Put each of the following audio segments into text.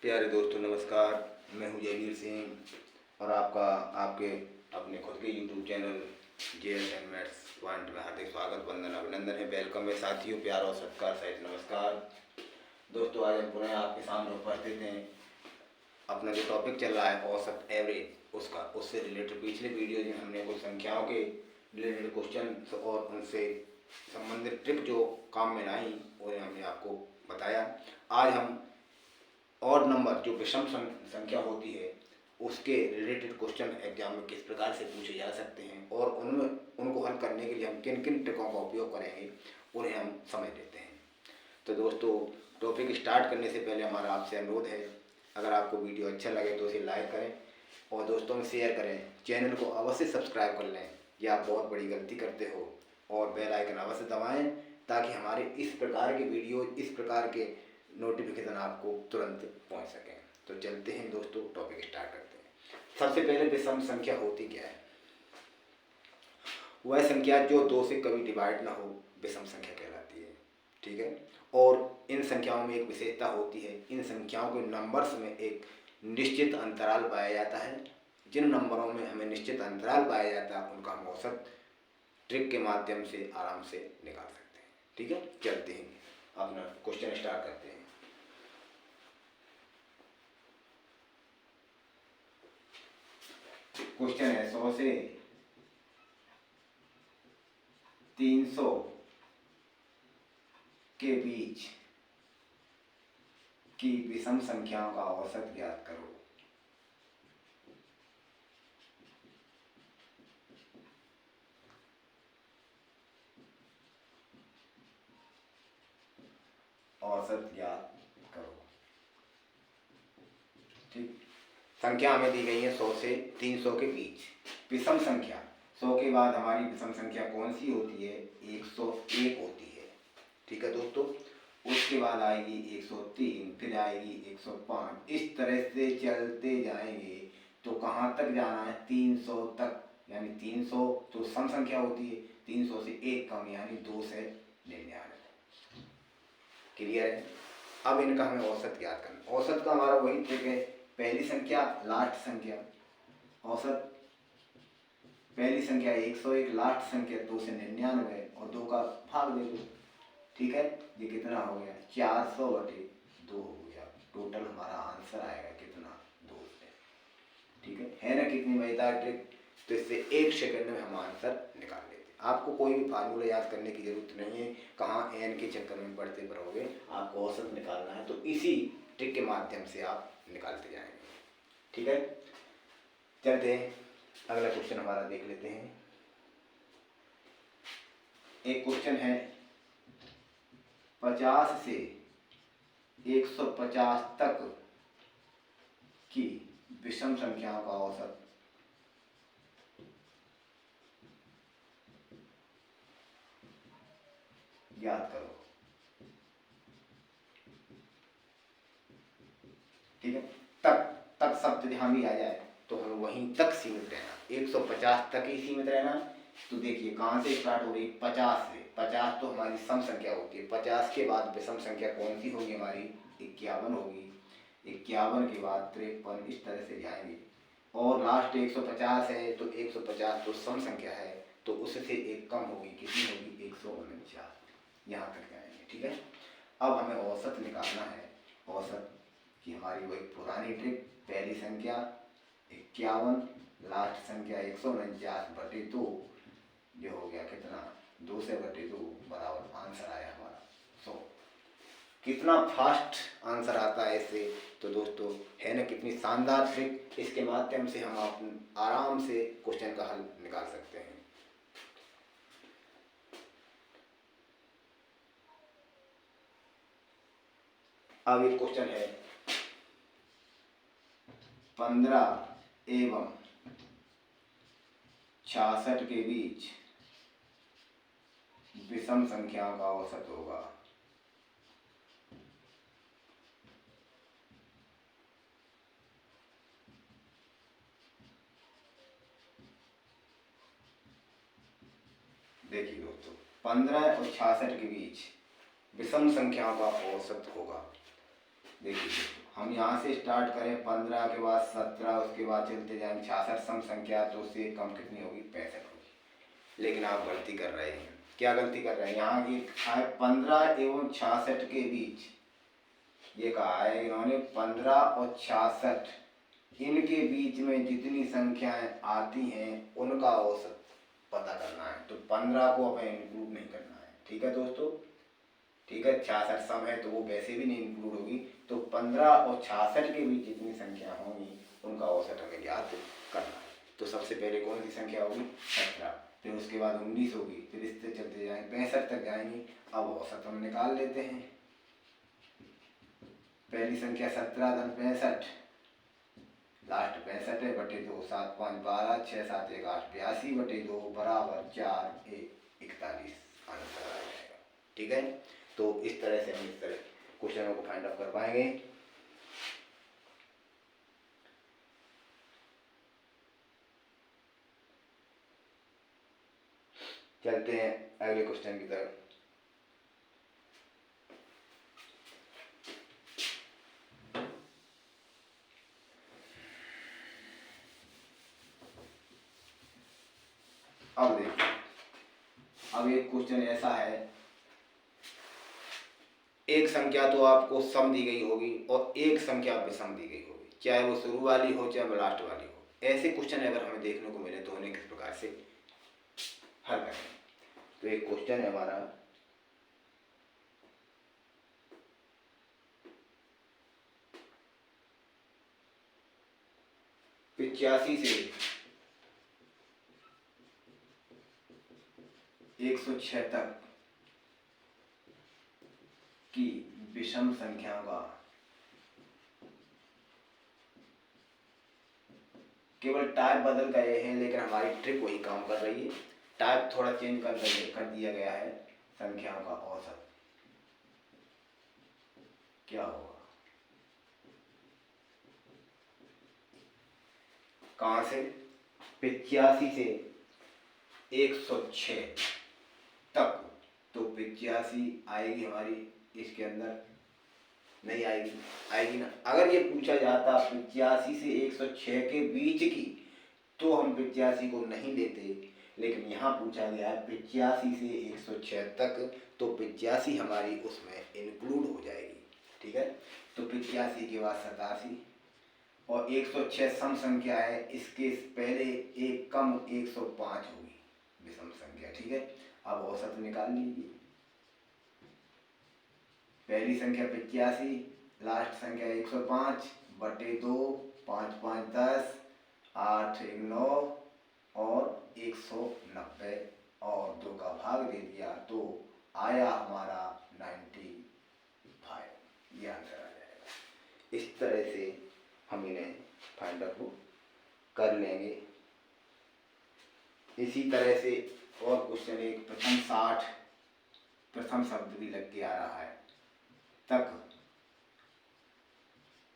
प्यारे दोस्तों नमस्कार। मैं हूं जयवीर सिंह और आपका आपके अपने खुद के YouTube channel JS and maths point में हार्दिक स्वागत, वंदन, अभिनंदन है। वेलकम है साथियों, प्यार और सत्कार सहित नमस्कार। दोस्तों आज हम पुनः आपके सामने उपस्थित हैं। अपना जो टॉपिक चल रहा है औसत एवरेज, उससे रिलेटेड पिछले वीडियो में हमने कुछ संख्याओं के रिलेटेड क्वेश्चन और उनसे संबंधित ट्रिक जो काम में आई उन्हें हमने आपको बताया। आज हम और नंबर जो विषम संख्या होती है उसके रिलेटेड क्वेश्चन एग्जाम में किस प्रकार से पूछे जा सकते हैं और उनमें उनको हल करने के लिए हम किन किन ट्रिकों का उपयोग करेंगे उन्हें हम समझ लेते हैं। तो दोस्तों टॉपिक स्टार्ट करने से पहले हमारा आपसे अनुरोध है, अगर आपको वीडियो अच्छा लगे तो इसे लाइक करें और दोस्तों में शेयर करें। चैनल को अवश्य सब्सक्राइब कर लें, यह आप बहुत बड़ी गलती करते हो, और बेल आइकन अवश्य दबाएं ताकि हमारे इस प्रकार के वीडियो, इस प्रकार के नोटिफिकेशन आपको तुरंत पहुंच सकें। तो चलते हैं दोस्तों, टॉपिक स्टार्ट करते हैं। सबसे पहले विषम संख्या होती क्या है? वह संख्या जो 2 से कभी डिवाइड ना हो विषम संख्या कहलाती है। ठीक है। और इन संख्याओं में एक विशेषता होती है, इन संख्याओं के नंबर्स में एक निश्चित अंतराल पाया जाता है। जिन नंबरों में हमें निश्चित अंतराल पाया जाता है उनका हम औसत ट्रिक के माध्यम से आराम से निकाल सकते हैं। ठीक है, चलते हैं अपना क्वेश्चन स्टार्ट करते हैं। क्वेश्चन है 100 से 300 के बीच की विषम संख्याओं का औसत ज्ञात करो। औसत ज्ञात करो। ठीक, संख्या हमें दी गई है 100 से 300 के बीच। विषम संख्या 100 के बाद हमारी विषम संख्या कौन सी होती है? 101 होती है। ठीक है दोस्तों, उसके बाद आएगी 103, फिर आएगी 105। इस तरह से चलते जाएंगे तो कहाँ तक जाना है? 300 तक। यानी 300 तो सम संख्या होती है, 300 से 1 कम यानी 2 से 99। क्लियर है? अब इनका हमें औसत ज्ञात करना। औसत का हमारा वही ट्रिक है, पहली संख्या लास्ट संख्या। औसत पहली संख्या 101, लास्ट संख्या 2 से 99 और 2 का भाग दे दो। ठीक है, ये कितना हो गया? 400/2 हो गया। टोटल हमारा आंसर आएगा कितना? 2 से। ठीक है ना? कितनी मजेदार ट्रिक। तो इससे 1 सेकंड में हम आंसर निकाल लेते हैं। आपको कोई भी फार्मूला याद करने की जरूरत नहीं है, कहाँ एन के चक्कर में पढ़ते रहोगे। आपको औसत निकालना है तो इसी ट्रिक के माध्यम से आप निकालते जाएंगे। ठीक है, चलते हैं अगला क्वेश्चन हमारा देख लेते हैं। एक क्वेश्चन है 50 से 150 तक की विषम संख्याओं का औसत ज्ञात करो। ठीक है, तक शब्द ध्यान भी आ जाए तो हमें वहीं तक सीमित रहना, 150 तक ही सीमित रहना। तो देखिए कहाँ से स्टार्ट हो रही? 50 से। 50 तो हमारी सम संख्या होती है। 50 के बाद विषम संख्या कौन सी होगी? हमारी 51 होगी। 51 के बाद 53, इस तरह से जाएंगे और लास्ट 150 है तो 150 तो सम संख्या है तो उससे एक कम होगी। कितनी होगी? 149। यहाँ तक जाएंगे। ठीक है, अब हमें औसत निकालना है। औसत की हमारी वही पुरानी ट्रिक, पहली संख्या 51, लास्ट संख्या 149/2, जो हो गया कितना? 2 से 2 बराबर आंसर आया हमारा 100। कितना फास्ट आंसर आता है इससे। तो दोस्तों है ना कितनी शानदार ट्रिक। इसके माध्यम से हम आराम से क्वेश्चन का हल निकाल सकते हैं। अब एक क्वेश्चन है 15 एवं 66 के बीच विषम संख्याओं का औसत होगा। देखिए दोस्तों 15 और 66 के बीच विषम संख्याओं का औसत होगा। देखिए हम यहाँ से स्टार्ट करें 15 के बाद 17, उसके बाद चलते जाएं 66 सम संख्या, तो उससे कम कितनी होगी? 65 होगी। लेकिन आप गलती कर रहे हैं। क्या गलती कर रहे हैं? यहाँ एक है 15 एवं 66 के बीच, ये कहा है इन्होंने 15 और 66, इनके बीच में जितनी संख्याएं आती हैं उनका औसत पता करना है। तो 15 को हमें इंक्लूड नहीं करना है। ठीक है दोस्तों, ठीक है। 66 सम है तो वो वैसे भी नहीं इंक्लूड होगी। तो 15 और 66 के बीच जितनी संख्या होंगी उनका औसत हमें ज्ञात करना है। तो सबसे पहले कौन सी संख्या होगी? 17, फिर उसके बाद 19 होगी, फिर इससे चलते जाएंगे 65 तक जाएंगे। अब औसत हम निकाल लेते हैं। पहली संख्या 17 धन 65, लास्ट 65 है, बटे 2, 7 5 12, 6 7 1 8, 82 बटे 2 बराबर 4 1 41 आंसर आ जाएगा। ठीक है। तो इस तरह से हम इस तरह क्वेश्चनों को फाइंड आउट कर पाएंगे। चलते हैं अगले क्वेश्चन की तरफ। अब देखिए, अब एक क्वेश्चन ऐसा है, एक संख्या तो आपको सम दी गई होगी और एक संख्या विषम दी गई होगी, चाहे वो शुरू वाली हो चाहे लास्ट वाली हो। ऐसे क्वेश्चन अगर हमें देखने को मिले तो उन्हें किस प्रकार से हल करें? तो एक क्वेश्चन है हमारा, पिचासी से 106 तक की विषम संख्या का केवल टाइप बदल गए हैं, लेकिन हमारी ट्रिक वही काम कर रही है। टाइप थोड़ा चेंज कर दिया गया है। संख्याओं का औसत क्या होगा? कहां से? 85 से 106 तक। तो 85 आएगी हमारी इसके अंदर? नहीं आएगी। आएगी ना। अगर ये पूछा जाता 85 से 106 के बीच की, तो हम 85 को नहीं लेते। लेकिन यहाँ पूछा गया है 85 से 106 तक, तो 85 हमारी उसमें इंक्लूड हो जाएगी। ठीक है। तो 85 के बाद 87 और 106 सम संख्या है, इसके पहले एक कम 105 होगी विषम संख्या। ठीक है। अब औसत निकाल लीजिए। पहली संख्या 85, लास्ट संख्या 105 बटे 2, 5 5 10, 8 1 9 और 190 और 2 का भाग दे दिया तो आया हमारा 95। ये आंसर आ जाएगा। इस तरह से हम इन्हें फाइंड आउट कर लेंगे। इसी तरह से और क्वेश्चन एक, प्रथम 60, प्रथम शब्द भी लग के आ रहा है, तक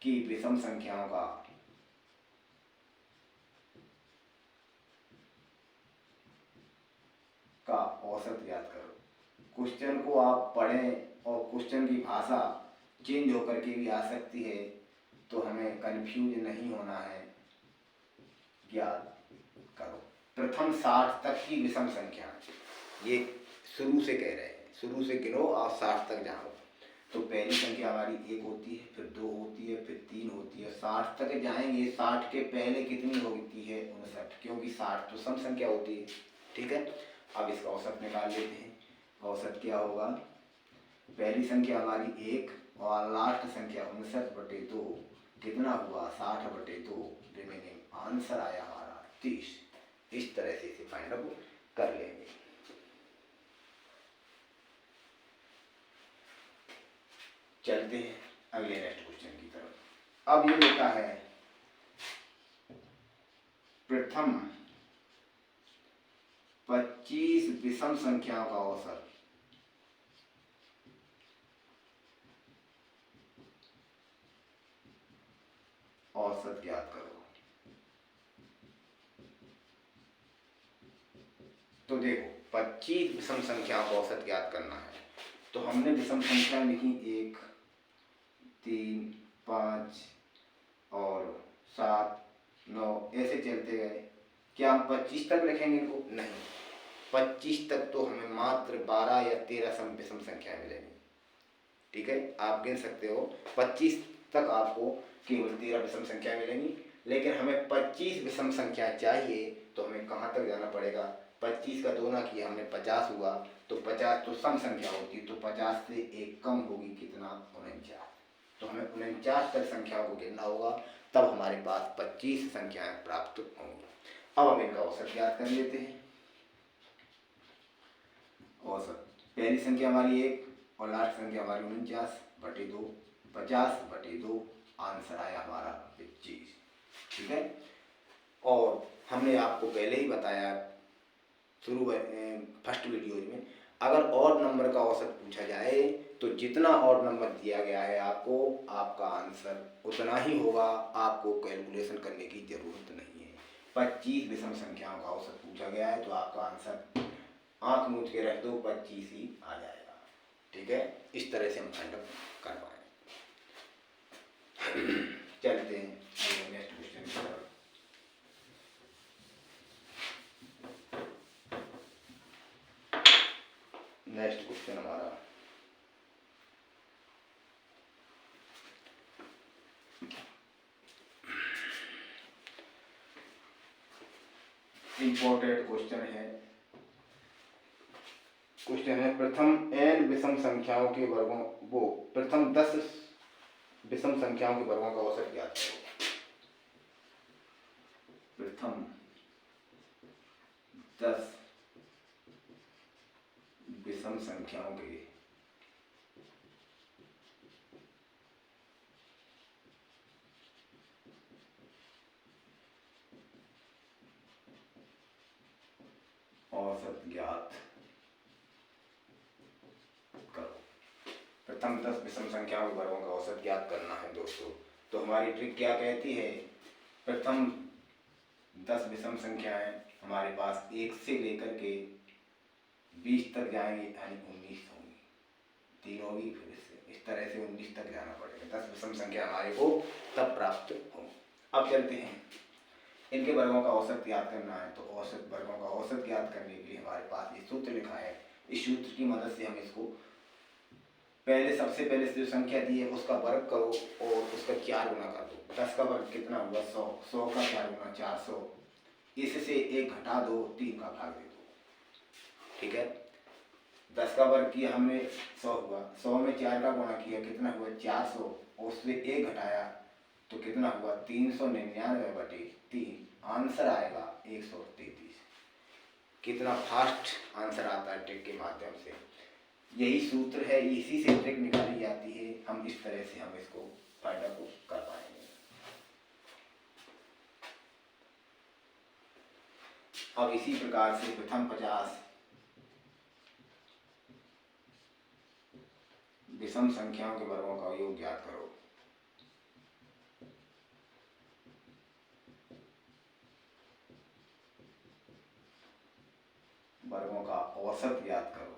की विषम संख्याओं का औसत ज्ञात करो। क्वेश्चन को आप पढ़ें और क्वेश्चन की भाषा चेंज होकर के भी आ सकती है, तो हमें कंफ्यूज नहीं होना है। ज्ञात करो प्रथम 60 तक की विषम संख्या। ये शुरू से कह रहे हैं, शुरू से गिनो और 60 तक जाओ। तो पहली संख्या हमारी 1 होती है, फिर 2 होती है, फिर 3 होती है, 60 तक जाएंगे। 60 के पहले कितनी होती है? 59, क्योंकि 60 तो सम संख्या होती है। ठीक है। अब इसका औसत निकाल लेते हैं। औसत क्या होगा? पहली संख्या हमारी 1 और लास्ट संख्या 59 बटे 2, कितना हुआ? 60 बटे 2, रिमेनिंग आंसर आया हमारा 30। इस तरह से इसे फाइंड आउट कर लेंगे। चलते हैं अगले नेक्स्ट क्वेश्चन की तरफ। अब ये होता है प्रथम 25 विषम संख्याओं का औसत। औसत ज्ञात करो। तो देखो 25 विषम संख्याओं का औसत ज्ञात करना है, तो हमने विषम संख्या लिखी 1 3, 5 और 7, 9 ऐसे चलते गए। क्या हम 25 तक लिखेंगे इनको? नहीं, 25 तक तो हमें मात्र 12 या 13 विषम संख्याएं मिलेंगी। ठीक है, आप गिन सकते हो 25 तक आपको केवल 13 विषम संख्या मिलेंगी, लेकिन हमें 25 विषम संख्या चाहिए तो हमें कहाँ तक जाना पड़ेगा? 25 का 2 किया हमने 50 हुआ, तो 50 तो सम संख्या होती है, तो 50 से एक कम होगी कितना? 49। तो हमें 49 तक संख्याओं को गिनना होगा, तब हमारे पास 25 संख्याएं प्राप्त होंगी। अब हम इनका औसत ज्ञात कर लेते हैं। औसत, पहली संख्या हमारी 1 और लास्ट संख्या हमारी 49/2, 50/2, आंसर आया हमारा 25। ठीक है, और हमने आपको पहले ही बताया शुरू फर्स्ट वीडियो में, अगर और नंबर का औसत पूछा जाए तो जितना और नंबर दिया गया है आपको, आपका आंसर उतना ही होगा, आपको कैलकुलेशन करने की जरूरत नहीं है। 25 विषम संख्याओं का औसत पूछा गया है तो आपका आंसर आंख मूंद के रख दो, 25 ही आ जाएगा। ठीक है, इस तरह से हम फाइंड आउट कर पाए। चलते हैं नेक्स्ट क्वेश्चन की तरफ। नेक्स्ट क्वेश्चन हमारा इंपॉर्टेंट क्वेश्चन है। क्वेश्चन है प्रथम n विषम संख्याओं के वर्गों, प्रथम 10 विषम संख्याओं के वर्गों का औसत ज्ञात करो। प्रथम 10 विषम संख्याओं के औसत ज्ञात करो। प्रथम 10 विषम संख्याओं के वर्गों का औसत ज्ञात करना है दोस्तों। तो हमारी ट्रिक क्या कहती है? प्रथम 10 विषम संख्याएं हमारे पास 1 से लेकर के 20 तक जाएंगे, यानी 19 होंगी, 3 होगी, फिर से इस तरह से 19 तक जाना पड़ेगा। 10 विषम संख्या हमारे को तब प्राप्त होंगी। अब चलते हैं, इनके वर्गों का औसत ज्ञात करना है, तो औसत वर्गों का औसत ज्ञात करने के लिए हमारे पास ये सूत्र लिखा है। इस सूत्र की मदद से हम इसको सबसे पहले जो संख्या दी है उसका वर्ग करो और उसका 4 गुना कर दो। 10 का वर्ग कितना हुआ? 100, 100 का 4 गुना 400, इससे 1 घटा दो, 3 का भाग दे दो। ठीक है, 10 का वर्ग किया हमने, 100 हुआ, 100 में 4 का गुणा किया, कितना हुआ? 400, उससे 1 घटाया तो कितना हुआ? 399/3, आंसर आएगा 133। कितना फास्ट आंसर आता है ट्रिक के माध्यम से। यही सूत्र है, इसी से ट्रिक निकाली जाती है। हम इस तरह से हम इसको फाइंड आउट कर पाएंगे। अब इसी प्रकार से प्रथम 50 विषम संख्याओं के वर्गों का योग ज्ञात करो। वर्गों का औसत ज्ञात करो।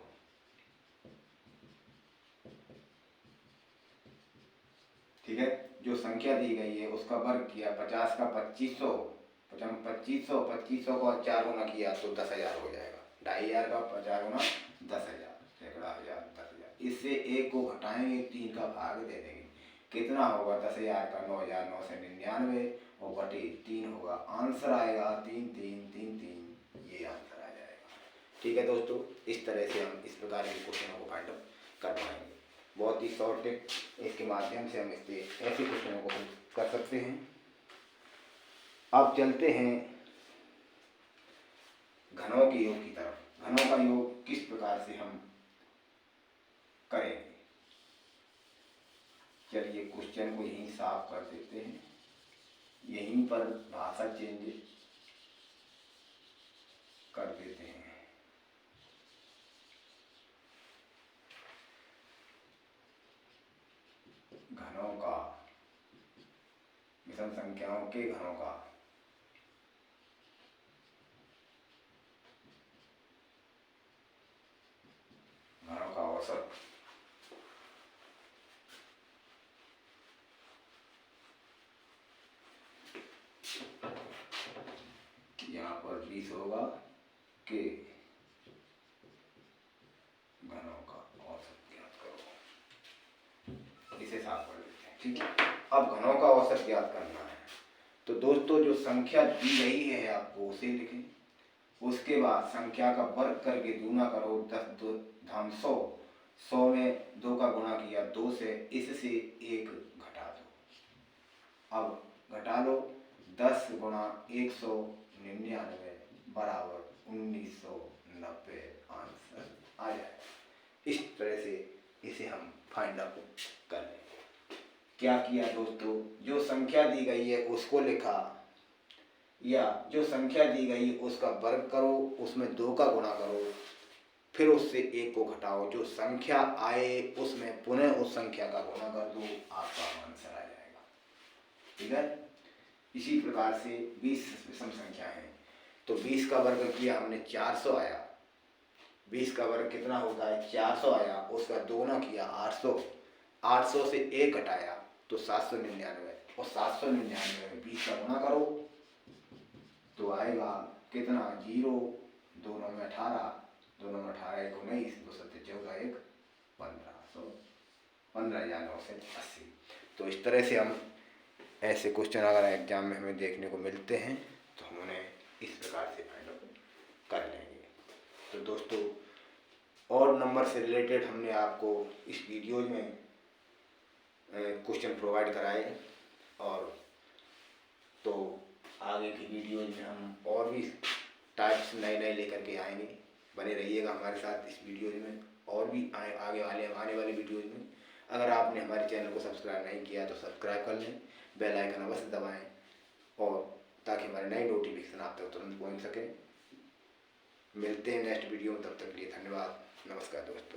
ठीक है, जो संख्या दी गई है उसका वर्ग किया, 50 का 2500, 2500 को 4 गुना किया तो 10,000 हो जाएगा। 2500 का 4 गुना 10,000, सैकड़ा हजार, 10,000। इससे 1 को घटाएंगे, 3 का भाग दे देंगे, कितना होगा? 10,000 का 9,999 और बटे 3 होगा, आंसर आएगा 3333। ये आंसर आ जाएगा। ठीक है दोस्तों, इस तरह से हम इस प्रकार के क्वेश्चनों को फाइंड आउट कर पाएंगे। बहुत ही शॉर्ट टिप, इसके माध्यम से हम इससे ऐसे क्वेश्चनों को कर सकते हैं। अब चलते हैं घनों के योग की तरफ। घनों का योग किस प्रकार से हम करेंगे? चलिए क्वेश्चन को यहीं साफ कर देते हैं, यहीं पर भाषा चेंज कर देते हैं। घनों का, विषम संख्याओं के घनों का औसत। 20 होगा के घनों का औसत ज्ञात करो। इसे साफ कर लेते हैं, ठीक है। अब घनों का औसत ज्ञात करना है, तो दोस्तों जो संख्या दी गई है आपको उसे लिखें, उसके बाद संख्या का वर्ग करके दूना करो, 10 2 धाम 100, 100 में 2 का गुणा किया 2 से, इससे 1 घटा दो। अब घटा लो, 10 गुणा 199 बराबर 1990 आंसर आ जाएगा। इस तरह से इसे हम फाइंड आउट कर लेंगे। क्या किया दोस्तों, जो संख्या दी गई है उसको लिखा, या जो संख्या दी गई है उसका वर्ग करो, उसमें 2 का गुणा करो, फिर उससे 1 को घटाओ, जो संख्या आए उसमें पुनः उस संख्या का गुणा कर दो, आपका आंसर आ जाएगा। ठीक है। इसी प्रकार से 20 विषम संख्या है, तो 20 का वर्ग किया हमने 400 आया, 20 का वर्ग कितना होता है 400 आया, उसका 2 गुना किया 800, 800 से 1 घटाया तो 799, और 799 में 20 का गुणा करो तो आएगा कितना 0, 2 9 में 18, 2 9 में 18 1 19, 2 7 14 1 15,980। तो इस तरह से हम ऐसे क्वेश्चन अगर एग्जाम में हमें देखने को मिलते हैं तो हम उन्हें इस प्रकार से फाइंड आउट कर लेंगे। तो दोस्तों और नंबर से रिलेटेड हमने आपको इस वीडियो में क्वेश्चन प्रोवाइड कराए, और तो आगे की वीडियोज में हम और भी टाइप्स नए नए लेकर के आएंगे। बने रहिएगा हमारे साथ इस वीडियोज में, और भी आने वाले वीडियोज में। अगर आपने हमारे चैनल को सब्सक्राइब नहीं किया तो सब्सक्राइब कर लें, बेल आइकन अवश्य दबाएं, और ताकि हमारे नए नोटिफिकेशन आप तक तुरंत पहुँच सके। मिलते हैं नेक्स्ट वीडियो में, तब तक के लिए धन्यवाद, नमस्कार दोस्तों।